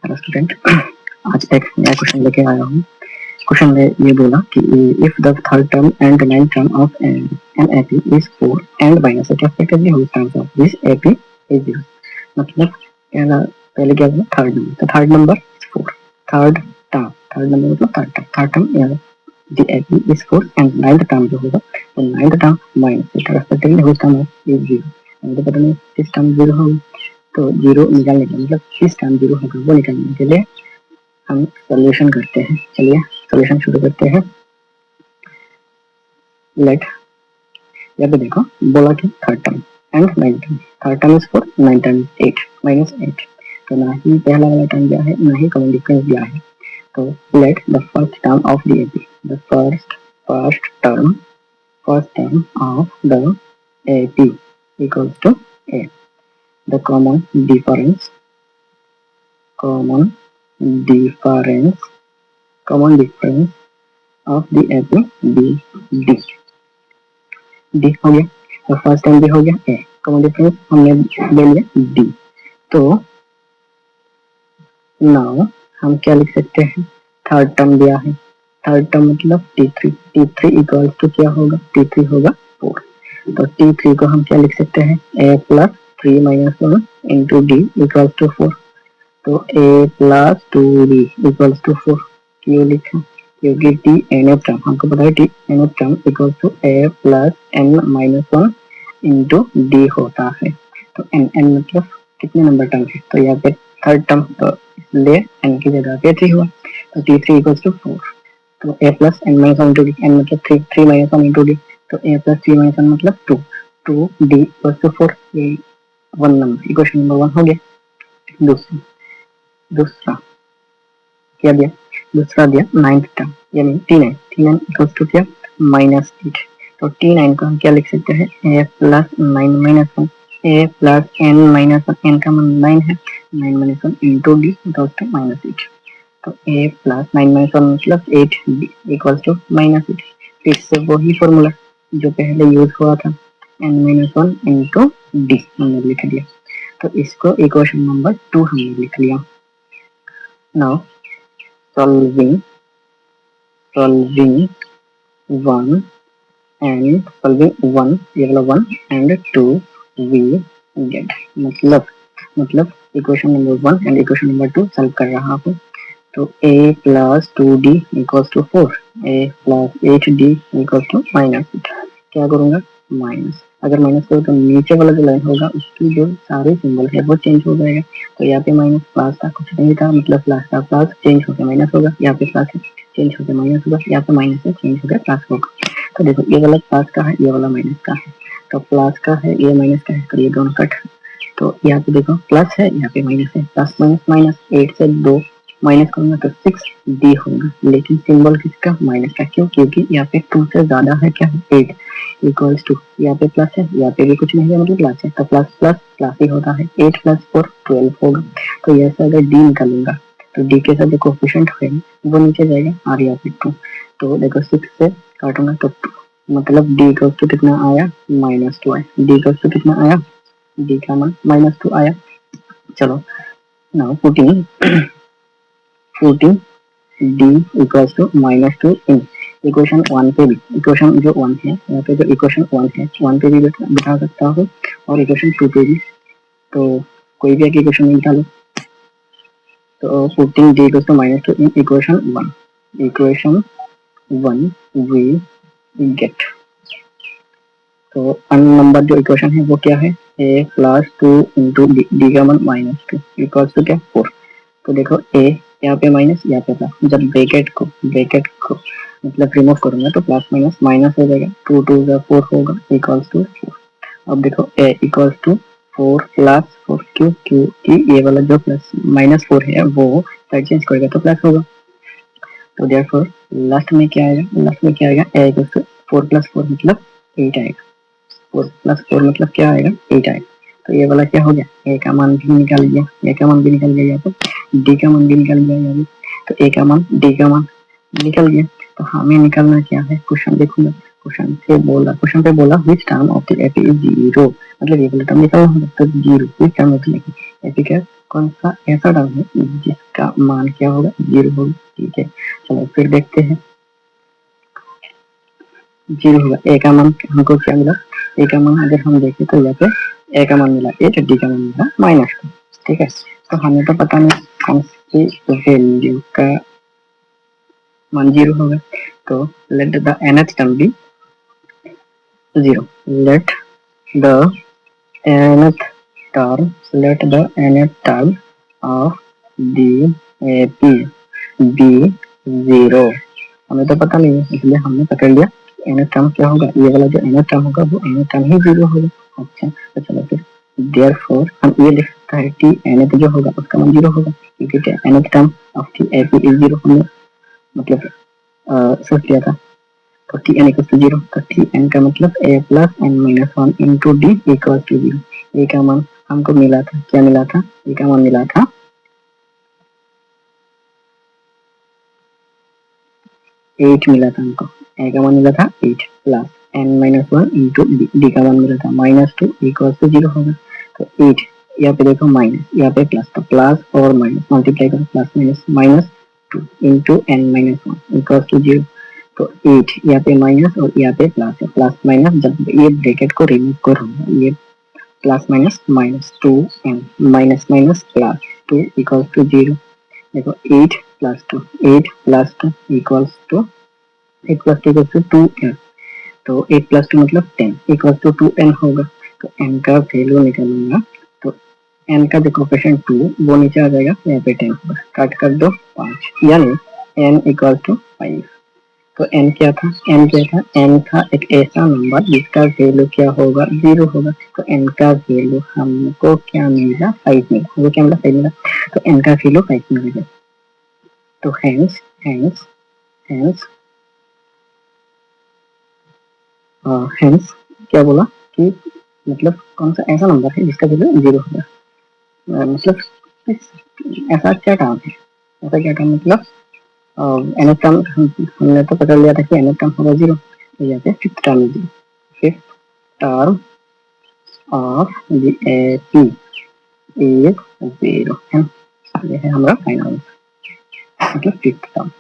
Hello student, आज एक नया क्वेश्चन लेके आया हूँ। क्वेश्चन में ये बोला कि if the third term and ninth term of an AP is 4 and minus eight respectively whole terms of this AP is 0। मतलब पहले क्या बोला, थर्ड नंबर, तो थर्ड नंबर 4, थर्ड नंबर मतलब third term the AP is 4 and ninth term जो होगा तो ninth term minus eight respectively whole term of is 0। मुझे पता नहीं किस टर्म 0 होगा, तो 0 निकालने के मतलब किस टर्म 0 होगा वो निकालने के लिए हम सॉल्यूशन करते हैं। चलिए सॉल्यूशन शुरू करते हैं। लेट यहाँ पे देखो बोला कि third term and ninth term, third term is 4, ninth term is 8 minus 8, तो ना ही पहला वाला टर्म दिया है ना ही कॉमन डिफरेंस दिया है। तो let the first term of the AP, the first term of the AP equals to a, the common difference of the AP B D हो गया, तो फर्स्ट टाइम भी हो गया ए, कॉमन डिफरेंस हमने ले लिया D। तो नाउ हम क्या लिख सकते हैं, थर्ड टर्म दिया है, थर्ड टर्म मतलब T3 इक्वल्स टू क्या होगा, T3 होगा 4, तो T3 को हम क्या लिख सकते हैं, A plus 3 minus 1 into D equals to 4, तो A plus 2D equals to 4 क्यों लिखा, क्योंकि टी एन एफ टर्म हमको पता है, T n of term equals to A plus n minus 1 into D होता है। तो n मतलब कितने नंबर टर्म है, तो यहाँ पे थर्ड टर्म, तो इसलिए n की जगह पे 3 हुआ, तो T3 इक्वल्स टू 4, तो A plus n minus 1 into D, n मतलब 3 माइनस 1 इंटू डी, तो A प्लस 3 माइनस 1 मतलब 2D इक्वल्स टू 4, ये 1 नंबर, इक्वेशन नंबर 1 हो गया। दूसरा क्या दिया, दूसरा दिया नाइन्थ टर्म यानी T9 इक्वल्स टू क्या, माइनस 8, तो T9 को हम क्या लिख सकते हैं, A plus 9 minus 1, A plus n minus 1, n का मान 9 है, 9 minus 1 into D equals to minus 8, तो A प्लस 9 माइनस 1 मतलब 8D इक्वल्स टू माइनस 8, फिर से वही फॉर्मूला जो पहले यूज हुआ था, n माइनस 1 इंटू डी हमने लिख दिया, तो इसको इक्वेशन नंबर 2 हमने लिख लिया। नाउ solving 1 ये वाला 1 and 2 we get, मतलब इक्वेशन नंबर 1 एंड इक्वेशन नंबर 2 सॉल्व कर रहा हूँ, तो A plus 2D equals to 4, A plus 8D equals to minus 8, क्या करूँगा माइनस, अगर माइनस करो तो नीचे वाला जो लाइन होगा उसकी जो सारे सिंबल है वो चेंज हो जाएगा, तो यहाँ पे माइनस प्लस था कुछ नहीं था, मतलब प्लस का प्लस चेंज होकर माइनस होगा, यहाँ पे प्लस है चेंज होकर माइनस होगा, यहाँ पे माइनस है चेंज होकर प्लस होगा। तो देखो ये वाला प्लस का है, ये वाला माइनस का है, तो प्लस का है ये माइनस का है, तो ये दोनों कट, तो यहाँ पे देखो प्लस है यहाँ पे माइनस है, प्लस माइनस माइनस, 8 से 2 माइनस करूंगा तो 6D होगा, लेकिन सिंबल किसका, माइनस का, क्यों, क्योंकि यहाँ पे 2 से ज्यादा है क्या, 8 इक्वल्स टू, यहाँ पे प्लस है यहाँ पे भी कुछ नहीं है मतलब प्लस है, तो प्लस प्लस प्लस ही होता है, 8 प्लस 4 12 होगा, तो यहाँ से अगर D निकालूंगा तो D के साथ जो कोफिशिएंट होगा वो नीचे जाएगा और यहाँ पे 2, तो देखो 6 से काटूंगा तो 2, मतलब D इक्वल्स टू कितना आया, -2 आया, D इक्वल्स टू कितना आया, D का मान -2 आया। चलो now putting D equals to -2 in equation 1 पे भी, इक्वेशन जो 1 है यहाँ पे जो इक्वेशन 1 है 1 पे भी बिठा सकता हूँ और इक्वेशन 2 पे भी, तो कोई भी एक इक्वेशन में बिठा लो, तो putting D equals to -2 in equation 1 we get, तो अन नंबर जो इक्वेशन है वो क्या है, A प्लस 2 इंटू डी का मान -2 इक्वल्स टू क्या 4, तो देखो A यहाँ पे माइनस यहाँ पे प्लस, जब ब्रैकेट को मतलब रिमूव करूंगा तो प्लस माइनस माइनस हो जाएगा, 2 2 का 4 होगा इक्वल्स टू 4। अब देखो A इक्वल्स टू 4 प्लस 4, क्योंकि ये वाला जो प्लस -4 है वो साइड चेंज करेगा तो प्लस होगा, तो देयरफॉर लास्ट में क्या आएगा, A इक्वल्स टू 4 प्लस 4 मतलब 8 आएगा, 4 प्लस 4 मतलब क्या आएगा 8 आएगा, तो ये वाला क्या हो गया, A का मान भी निकल गया, A का मान भी निकल गया, यहाँ पे D का मान भी निकल गया, यहाँ पे तो A का मान D का मान निकल गया, तो हमें निकलना क्या है, क्वेश्चन देखूंगा, क्वेश्चन पे बोला which term of the AP is 0, मतलब ये वाला टर्म निकलना होगा, तो 0 which term of the AP क्या कौन सा ऐसा टर्म है जिसका मान क्या होगा, 0 होगा। ठीक है, चलो फिर देखते हैं। 0 होगा। ए का मान हमको क्या मिला, ए का मान अगर हम देखें तो यहाँ पे ए का मान मिला 8, डी का मान मिला -2। ठीक है, तो हमें तो पता नहीं कौन सी वैल्यू का मान 0 होगा। तो let the nth term be 0। Let the nth term, let the nth term of DAP be 0। हमें तो पता नहीं है, इसलिए हमने पकड़ लिया nth टर्म क्या होगा, ये वाला जो nth टर्म होगा वो nth टर्म ही 0 होगा। अच्छा, तो चलो फिर therefore हम ये लिख सकता है टी nth जो होगा उसका मान 0 होगा, क्योंकि nth term of DAP is 0 हमने मतलब सोच लिया था। तो टी एन इक्वल टू 0, तो टी एन का मतलब a plus n minus 1 into d equal to 0। A का मान हमको मिला था, क्या मिला था, ए का मान मिला था 8 मिला था हमको। ए का मान मिला था 8 plus n minus 1 into D का मान मिला था -2 इक्वल टू 0 होगा। तो 8 यहाँ पे देखो माइनस, यहाँ पे प्लस, तो प्लस और माइनस मल्टीप्लाई करो, plus minus -2 into n minus 1 equal to 0। तो 8 यहाँ पे माइनस और यहाँ पे प्लस है, प्लस माइनस जब ये ब्रैकेट को रिमूव करूंगा, ये plus minus -2n minus minus +2 equal to 0। देखो 8 plus 2, 8 plus 2 equals to 2n। तो 8 प्लस 2 मतलब 10 इक्वल्स टू 2n होगा। तो n का वैल्यू निकालूंगा, तो n का जो कोफिशिएंट 2 वो नीचे आ जाएगा, यहाँ पे 10 होगा, काट कर दो 5, यानी n इक्वल टू 5। तो n क्या था, n क्या था, n था एक ऐसा नंबर जिसका वैल्यू क्या होगा, 0 होगा। तो n का वैल्यू हमको क्या मिला, 5 मिला। हमको क्या मिला, 5 मिला। तो n का वैल्यू 5 मिलेगा। तो हेंस हेंस हेंस हेंस क्या बोला कि मतलब कौन सा ऐसा नंबर है जिसका वैल्यू 0 होगा। मतलब ऐसा क्या काम है, ऐसा क्या काम मतलब nth टर्म हमने तो पकड़ लिया था कि nth टर्म होगा 0, तो यहाँ पे फिफ्थ टर्म है 0। Fifth term of DAP is 0 है, ये है हमारा फाइनल मतलब फिफ्थ टर्म।